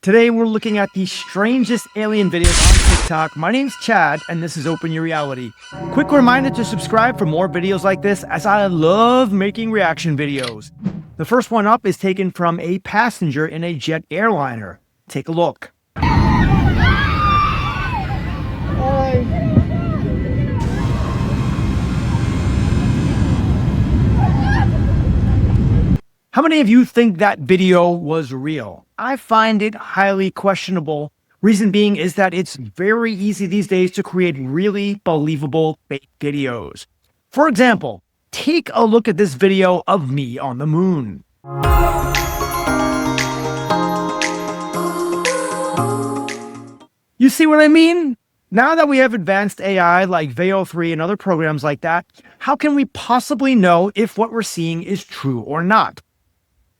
Today we're looking at the strangest alien videos on TikTok. My name's Chad, and this is Open Your Reality. Quick reminder to subscribe for more videos like this, as I love making reaction videos. The first one up is taken from a passenger in a jet airliner. Take a look. How many of you think that video was real? I find it highly questionable. Reason being is that it's very easy these days to create really believable fake videos. For example, take a look at this video of me on the moon. You see what I mean? Now that we have advanced AI like Veo 3 and other programs like that, how can we possibly know if what we're seeing is true or not?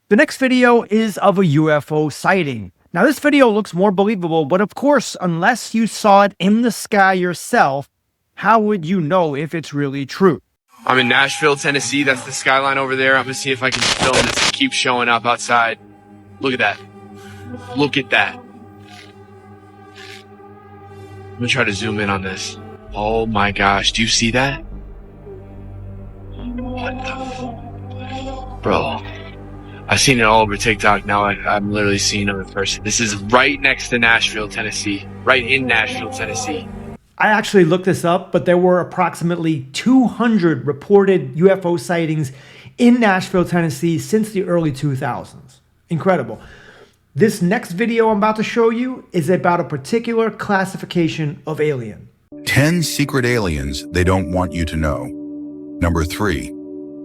The next video is of a UFO sighting. Now this video looks more believable, but of course, unless you saw it in the sky yourself, how would you know if it's really true? I'm in Nashville, Tennessee. That's the skyline over there. I'm gonna see if I can film this and keep showing up outside. Look at that. Look at that. I'm gonna try to zoom in on this. Oh my gosh, do you see that? What the Bro. I've seen it all over TikTok. Now I'm literally seeing it in person. This is right next to Nashville, Tennessee. Right in Nashville, Tennessee. I actually looked this up, but there were approximately 200 reported UFO sightings in Nashville, Tennessee since the early 2000s. Incredible. This next video I'm about to show you is about a particular classification of alien. 10 secret aliens they don't want you to know. Number 3,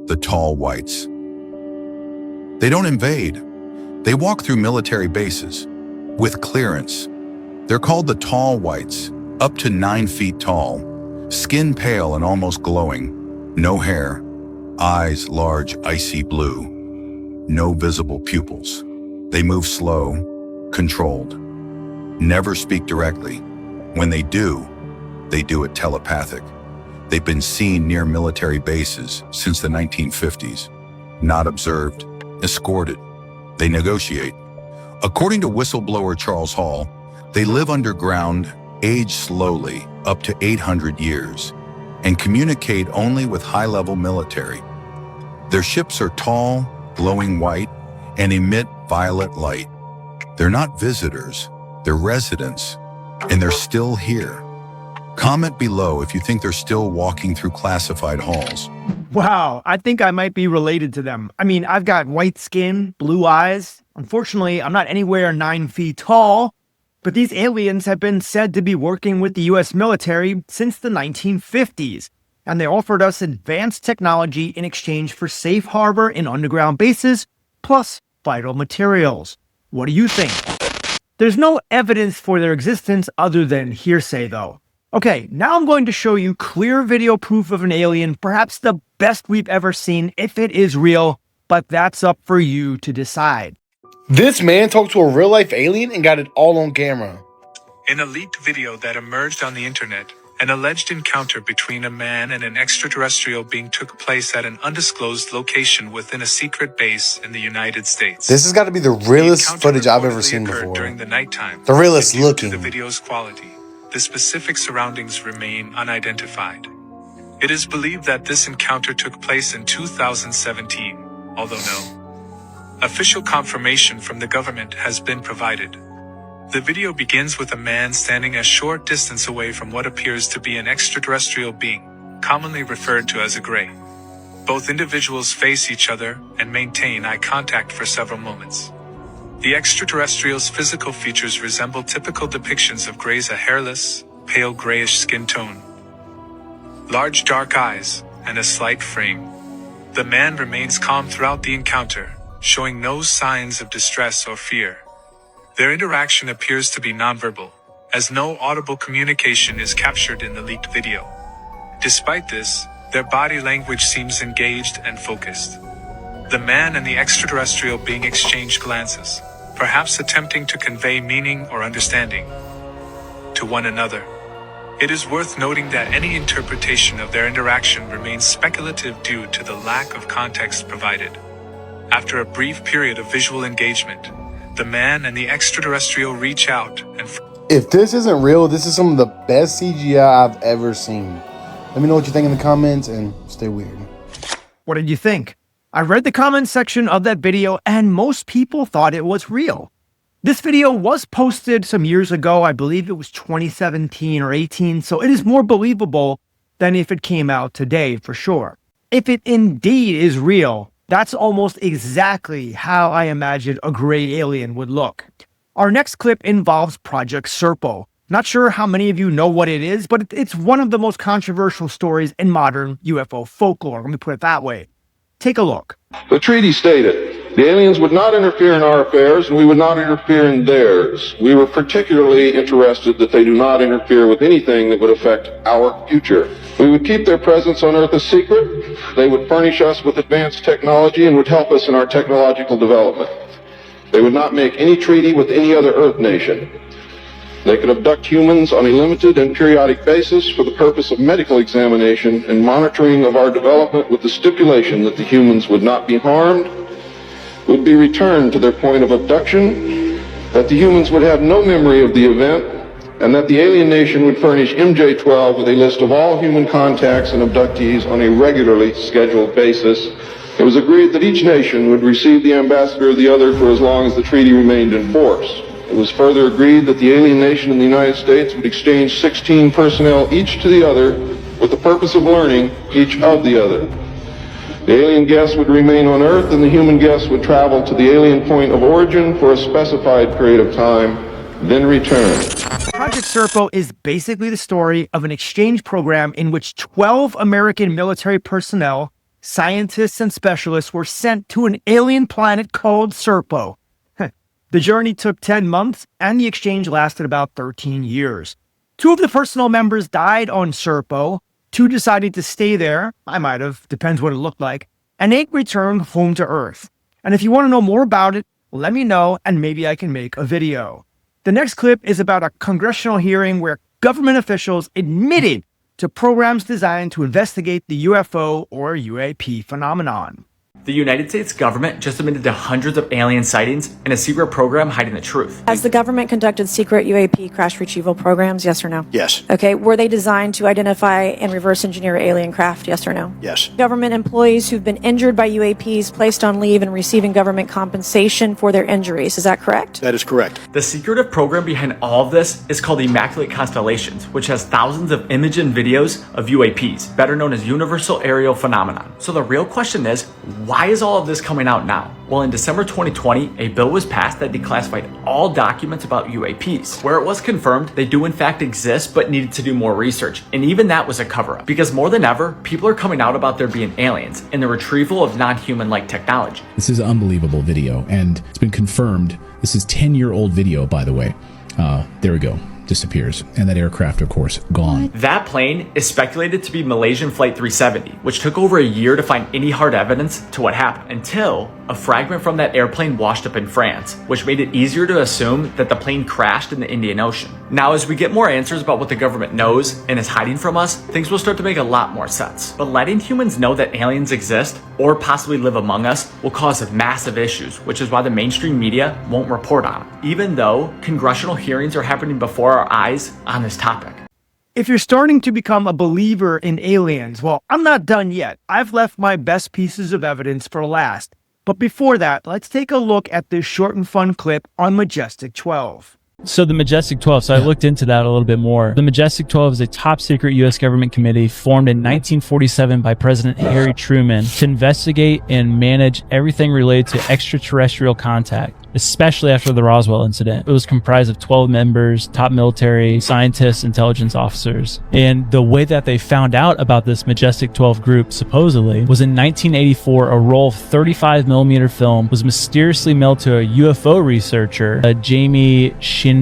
the tall whites. They don't invade. They walk through military bases with clearance. They're called the tall whites, up to 9 feet tall, skin pale and almost glowing, no hair, eyes large, icy blue, no visible pupils. They move slow, controlled, never speak directly. When they do it telepathic. They've been seen near military bases since the 1950s, not observed, escorted. They negotiate. According to whistleblower Charles Hall, they live underground, age slowly, up to 800 years, and communicate only with high-level military. Their ships are tall, glowing white, and emit violet light. They're not visitors, they're residents, and they're still here. Comment below if you think they're still walking through classified halls. Wow, I think I might be related to them. I mean, I've got white skin, blue eyes. Unfortunately, I'm not anywhere 9 feet tall, but these aliens have been said to be working with the US military since the 1950s, and they offered us advanced technology in exchange for safe harbor in underground bases, plus vital materials. What do you think? There's no evidence for their existence other than hearsay, though. Okay, now I'm going to show you clear video proof of an alien, perhaps the best we've ever seen if it is real, but that's up for you to decide. This man talked to a real-life alien and got it all on camera. In a leaked video that emerged on the internet, an alleged encounter between a man and an extraterrestrial being took place at an undisclosed location within a secret base in the United States. This has got to be the realest footage I've ever seen before. During the nighttime. The realest Due looking. to the video's quality, the specific surroundings remain unidentified. It is believed that this encounter took place in 2017, although no official confirmation from the government has been provided. The video begins with a man standing a short distance away from what appears to be an extraterrestrial being, commonly referred to as a gray. Both individuals face each other and maintain eye contact for several moments. The extraterrestrial's physical features resemble typical depictions of grays, a hairless, pale grayish skin tone, large dark eyes, and a slight frame. The man remains calm throughout the encounter, showing no signs of distress or fear. Their interaction appears to be nonverbal, as no audible communication is captured in the leaked video. Despite this, their body language seems engaged and focused. The man and the extraterrestrial being exchange glances, perhaps attempting to convey meaning or understanding to one another. It is worth noting that any interpretation of their interaction remains speculative due to the lack of context provided. After a brief period of visual engagement, the man and the extraterrestrial reach out and If this isn't real, this is some of the best CGI I've ever seen. Let me know what you think in the comments and stay weird. What did you think? I read the comments section of that video and most people thought it was real. This video was posted some years ago. I believe it was 2017 or 18, so it is more believable than if it came out today for sure. If it indeed is real, that's almost exactly how I imagined a gray alien would look. Our next clip involves Project Serpo. Not sure how many of you know what it is, but it's one of the most controversial stories in modern UFO folklore. Let me put it that way. Take a look. The treaty stated the aliens would not interfere in our affairs and we would not interfere in theirs. We were particularly interested that they do not interfere with anything that would affect our future. We would keep their presence on Earth a secret. They would furnish us with advanced technology and would help us in our technological development. They would not make any treaty with any other Earth nation. They could abduct humans on a limited and periodic basis for the purpose of medical examination and monitoring of our development, with the stipulation that the humans would not be harmed, would be returned to their point of abduction, that the humans would have no memory of the event, and that the alien nation would furnish MJ-12 with a list of all human contacts and abductees on a regularly scheduled basis. It was agreed that each nation would receive the ambassador of the other for as long as the treaty remained in force. It was further agreed that the alien nation and the United States would exchange 16 personnel each to the other with the purpose of learning each of the other. The alien guests would remain on Earth and the human guests would travel to the alien point of origin for a specified period of time, then return. Project Serpo is basically the story of an exchange program in which 12 American military personnel, scientists, and specialists were sent to an alien planet called Serpo. The journey took 10 months, and the exchange lasted about 13 years. 2 of the personnel members died on Serpo, 2 decided to stay there, I might have, depends what it looked like, and 8 returned home to Earth. And if you want to know more about it, let me know, and maybe I can make a video. The next clip is about a congressional hearing where government officials admitted to programs designed to investigate the UFO or UAP phenomenon. The United States government just admitted to hundreds of alien sightings and a secret program hiding the truth. Has the government conducted secret UAP crash retrieval programs, yes or no? Yes. Okay, were they designed to identify and reverse engineer alien craft, yes or no? Yes. Government employees who've been injured by UAPs placed on leave and receiving government compensation for their injuries, is that correct? That is correct. The secretive program behind all of this is called Immaculate Constellations, which has thousands of image and videos of UAPs, better known as Universal Aerial Phenomenon. So the real question is, why is all of this coming out now? Well, in December 2020, a bill was passed that declassified all documents about UAPs, where it was confirmed they do in fact exist but needed to do more research. And even that was a cover-up, because more than ever, people are coming out about there being aliens and the retrieval of non-human-like technology. This is an unbelievable video, and it's been confirmed. This is 10-year-old video, by the way. There we go. Disappears, and that aircraft, of course, gone. That plane is speculated to be Malaysian Flight 370, which took over a year to find any hard evidence to what happened, until a fragment from that airplane washed up in France, which made it easier to assume that the plane crashed in the Indian Ocean. Now, as we get more answers about what the government knows and is hiding from us, things will start to make a lot more sense. But letting humans know that aliens exist, or possibly live among us, will cause massive issues, which is why the mainstream media won't report on it, even though congressional hearings are happening before our eyes on this topic. If you're starting to become a believer in aliens, well, I'm not done yet. I've left my best pieces of evidence for last. But before that, let's take a look at this short and fun clip on Majestic 12. So the Majestic 12, so I looked into that a little bit more. The Majestic 12 is a top secret U.S. government committee formed in 1947 by President Harry Truman to investigate and manage everything related to extraterrestrial contact, especially after the Roswell incident. It was comprised of 12 members, top military, scientists, intelligence officers. And the way that they found out about this Majestic 12 group, supposedly, was in 1984, a roll of 35mm film was mysteriously mailed to a UFO researcher, Jamie Shindira.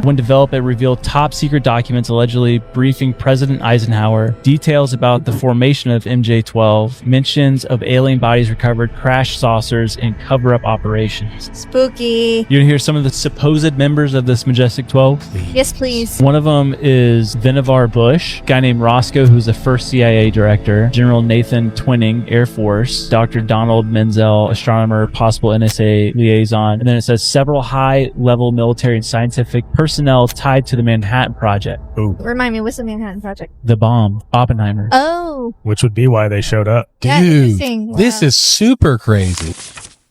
When developed, it revealed top secret documents allegedly briefing President Eisenhower, details about the formation of MJ-12, mentions of alien bodies recovered, crash saucers, and cover-up operations. Spooky. spooky. You want to hear some of the supposed members of this Majestic 12? Yes, please. One of them is Vannevar Bush, a guy named Roscoe, who's the first CIA director, General Nathan Twining, Air Force, Dr. Donald Menzel, astronomer, possible NSA liaison. And then it says several high-level military and scientific personnel tied to the Manhattan Project. Ooh. Remind me, what's the Manhattan Project? The bomb. Oppenheimer. Oh. Which would be why they showed up. Yeah, interesting. Dude, this is super crazy.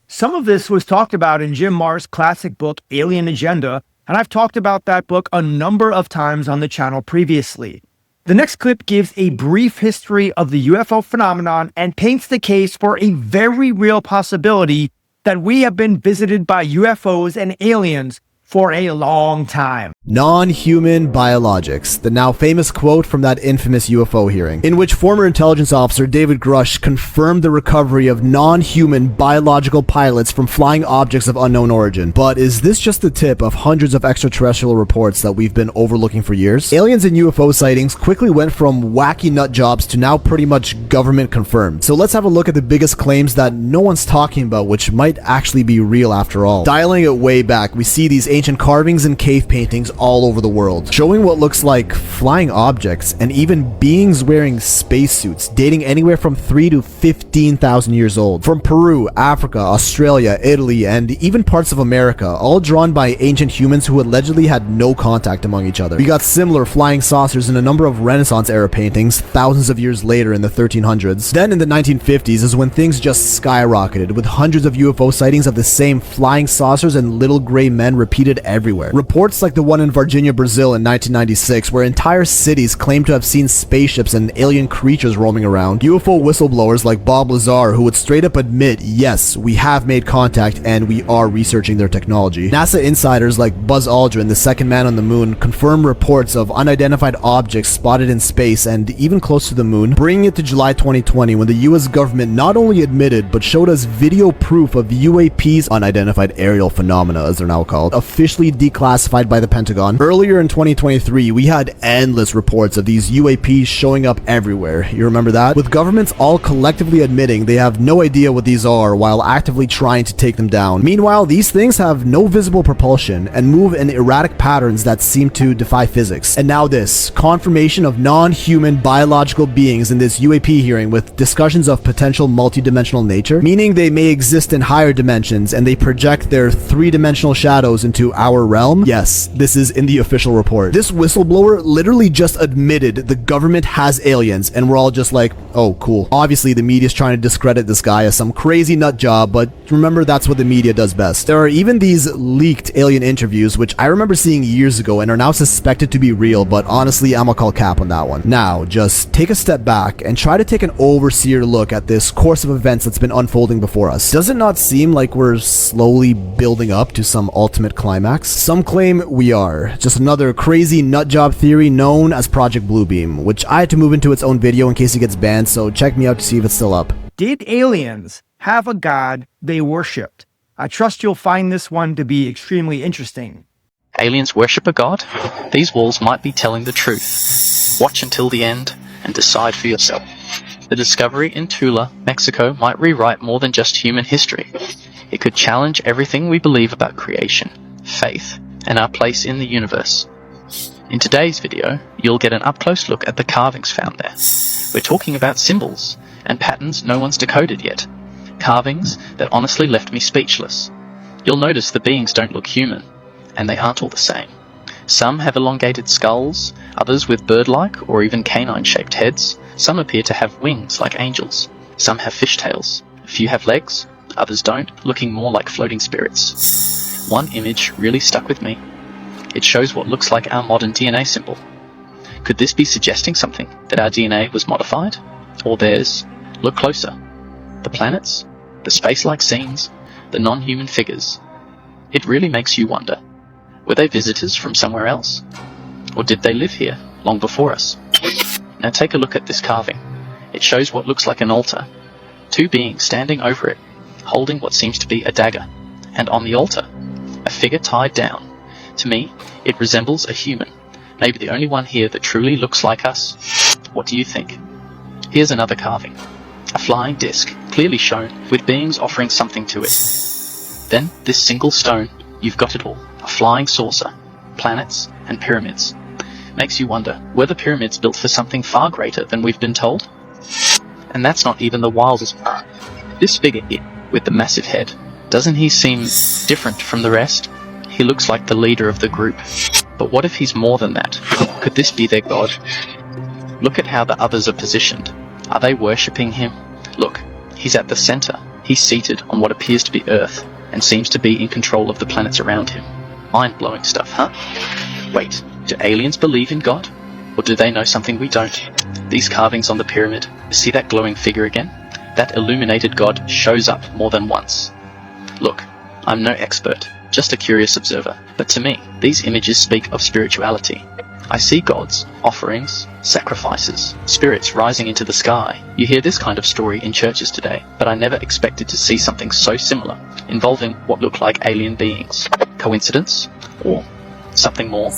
Some of this was talked about in Jim Marrs' classic book, Alien Agenda, and I've talked about that book a number of times on the channel previously. The next clip gives a brief history of the UFO phenomenon and paints the case for a very real possibility that we have been visited by UFOs and aliens for a long time. Non-human biologics, the now famous quote from that infamous UFO hearing, in which former intelligence officer David Grush confirmed the recovery of non-human biological pilots from flying objects of unknown origin. But is this just the tip of hundreds of extraterrestrial reports that we've been overlooking for years? Aliens and UFO sightings quickly went from wacky nut jobs to now pretty much government confirmed. So let's have a look at the biggest claims that no one's talking about, which might actually be real after all. Dialing it way back, we see these ancient carvings and cave paintings all over the world, showing what looks like flying objects and even beings wearing spacesuits dating anywhere from 3 to 15,000 years old. From Peru, Africa, Australia, Italy, and even parts of America, all drawn by ancient humans who allegedly had no contact among each other. We got similar flying saucers in a number of Renaissance era paintings thousands of years later in the 1300s. Then in the 1950s is when things just skyrocketed, with hundreds of UFO sightings of the same flying saucers and little gray men repeated everywhere. Reports like the one in Virginia, Brazil in 1996, where entire cities claimed to have seen spaceships and alien creatures roaming around. UFO whistleblowers like Bob Lazar, who would straight up admit, yes, we have made contact and we are researching their technology. NASA insiders like Buzz Aldrin, the second man on the moon, confirm reports of unidentified objects spotted in space and even close to the moon, bringing it to July 2020 when the US government not only admitted but showed us video proof of UAP's unidentified aerial phenomena, as they're now called, officially declassified by the Pentagon. Earlier in 2023, we had endless reports of these UAPs showing up everywhere. You remember that? With governments all collectively admitting they have no idea what these are while actively trying to take them down. Meanwhile, these things have no visible propulsion and move in erratic patterns that seem to defy physics. And now this, confirmation of non-human biological beings in this UAP hearing with discussions of potential multidimensional nature, meaning they may exist in higher dimensions and they project their three-dimensional shadows into our realm. Yes, this is in the official report. This whistleblower literally just admitted the government has aliens and we're all just like, oh, cool. Obviously, the media's trying to discredit this guy as some crazy nut job, but remember, that's what the media does best. There are even these leaked alien interviews, which I remember seeing years ago and are now suspected to be real, but honestly, I'm gonna call cap on that one. Now, just take a step back and try to take an overseer look at this course of events that's been unfolding before us. Does it not seem like we're slowly building up to some ultimate climax? Some claim we are. Just another crazy nutjob theory known as Project Bluebeam, which I had to move into its own video in case it gets banned, so check me out to see if it's still up. Did aliens have a god they worshipped? I trust you'll find this one to be extremely interesting. Aliens worship a god? These walls might be telling the truth. Watch until the end and decide for yourself. The discovery in Tula, Mexico might rewrite more than just human history. It could challenge everything we believe about creation, faith, and our place in the universe. In today's video, you'll get an up-close look at the carvings found there. We're talking about symbols and patterns no one's decoded yet. Carvings that honestly left me speechless. You'll notice the beings don't look human, and they aren't all the same. Some have elongated skulls, others with bird-like or even canine-shaped heads. Some appear to have wings like angels. Some have fishtails. A few have legs, others don't, looking more like floating spirits. One image really stuck with me. It shows what looks like our modern DNA symbol. Could this be suggesting something, that our DNA was modified? Or theirs? Look closer. The planets, the space-like scenes, the non-human figures. It really makes you wonder. Were they visitors from somewhere else? Or did they live here, long before us? Now take a look at this carving. It shows what looks like an altar. Two beings standing over it, holding what seems to be a dagger. And on the altar, a figure tied down. To me, it resembles a human. Maybe the only one here that truly looks like us. What do you think? Here's another carving. A flying disc, clearly shown, with beings offering something to it. Then, this single stone, you've got it all. A flying saucer, planets, and pyramids. Makes you wonder, were the pyramids built for something far greater than we've been told? And that's not even the wildest part. This figure here, with the massive head, doesn't he seem different from the rest? He looks like the leader of the group. But what if he's more than that? Could this be their god? Look at how the others are positioned. Are they worshipping him? Look, he's at the center. He's seated on what appears to be Earth, and seems to be in control of the planets around him. Mind-blowing stuff, huh? Wait, do aliens believe in God? Or do they know something we don't? These carvings on the pyramid, see that glowing figure again? That illuminated God shows up more than once. Look, I'm no expert, just a curious observer, but to me, these images speak of spirituality. I see gods, offerings, sacrifices, spirits rising into the sky. You hear this kind of story in churches today, but I never expected to see something so similar, involving what look like alien beings. Coincidence? Or something more?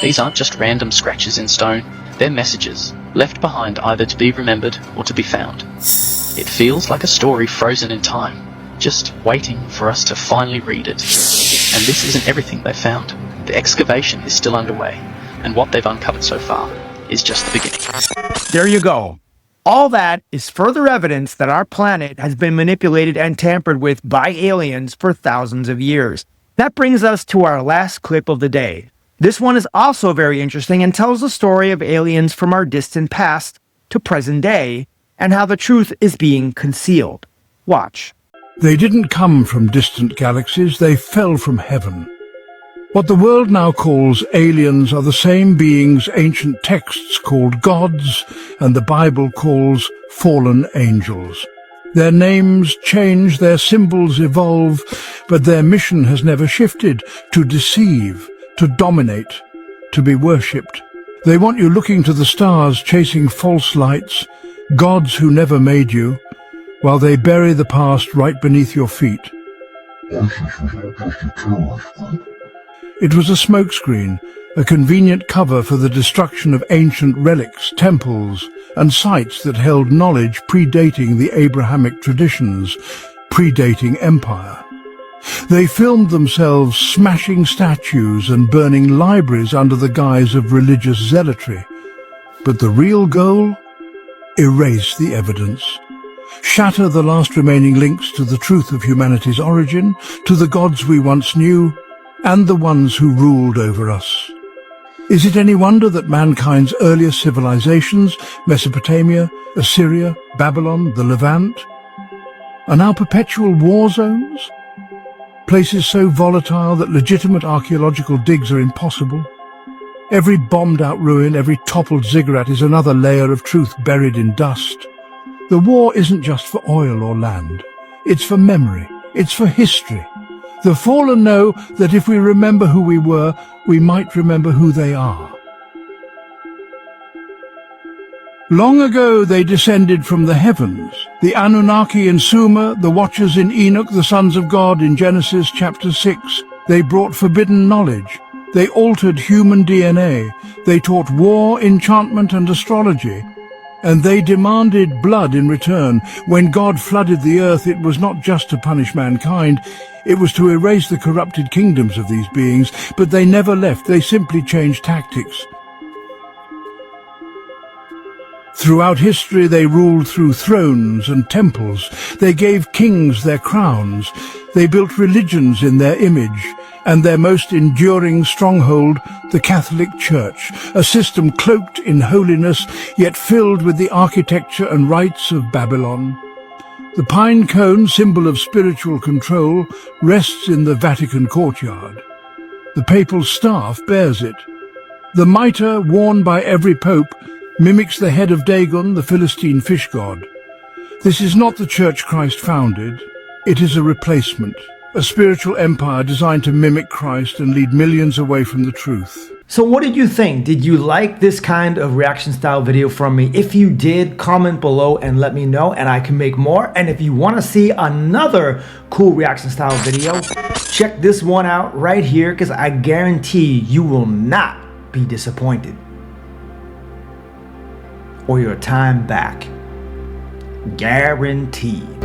These aren't just random scratches in stone, they're messages, left behind either to be remembered or to be found. It feels like a story frozen in time, just waiting for us to finally read it. And this isn't everything they found. The excavation is still underway, and what they've uncovered so far is just the beginning. There you go. All that is further evidence that our planet has been manipulated and tampered with by aliens for thousands of years. That brings us to our last clip of the day. This one is also very interesting and tells the story of aliens from our distant past to present day, and how the truth is being concealed. Watch. They didn't come from distant galaxies, they fell from heaven. What the world now calls aliens are the same beings ancient texts called gods and the Bible calls fallen angels. Their names change, their symbols evolve, but their mission has never shifted: to deceive, to dominate, to be worshipped. They want you looking to the stars, chasing false lights, gods who never made you, while they bury the past right beneath your feet. It was a smokescreen, a convenient cover for the destruction of ancient relics, temples, and sites that held knowledge predating the Abrahamic traditions, predating empire. They filmed themselves smashing statues and burning libraries under the guise of religious zealotry. But the real goal? Erase the evidence. Shatter the last remaining links to the truth of humanity's origin, to the gods we once knew, and the ones who ruled over us. Is it any wonder that mankind's earliest civilizations, Mesopotamia, Assyria, Babylon, the Levant, are now perpetual war zones? Places so volatile that legitimate archaeological digs are impossible? Every bombed-out ruin, every toppled ziggurat is another layer of truth buried in dust. The war isn't just for oil or land. It's for memory. It's for history. The fallen know that if we remember who we were, we might remember who they are. Long ago they descended from the heavens. The Anunnaki in Sumer, the Watchers in Enoch, the sons of God in Genesis chapter 6. They brought forbidden knowledge. They altered human DNA. They taught war, enchantment, and astrology. And they demanded blood in return. When God flooded the earth, it was not just to punish mankind, it was to erase the corrupted kingdoms of these beings, but they never left, they simply changed tactics. Throughout history they ruled through thrones and temples. They gave kings their crowns. They built religions in their image, and their most enduring stronghold, the Catholic Church, a system cloaked in holiness, yet filled with the architecture and rites of Babylon. The pine cone, symbol of spiritual control, rests in the Vatican courtyard. The papal staff bears it. The mitre, worn by every pope, mimics the head of Dagon, the Philistine fish god. This is not the church Christ founded. It is a replacement, a spiritual empire designed to mimic Christ and lead millions away from the truth. So what did you think? Did you like this kind of reaction style video from me? If you did, comment below and let me know, and I can make more. And if you want to see another cool reaction style video, check this one out right here, because I guarantee you will not be disappointed. Or your time back. Guaranteed.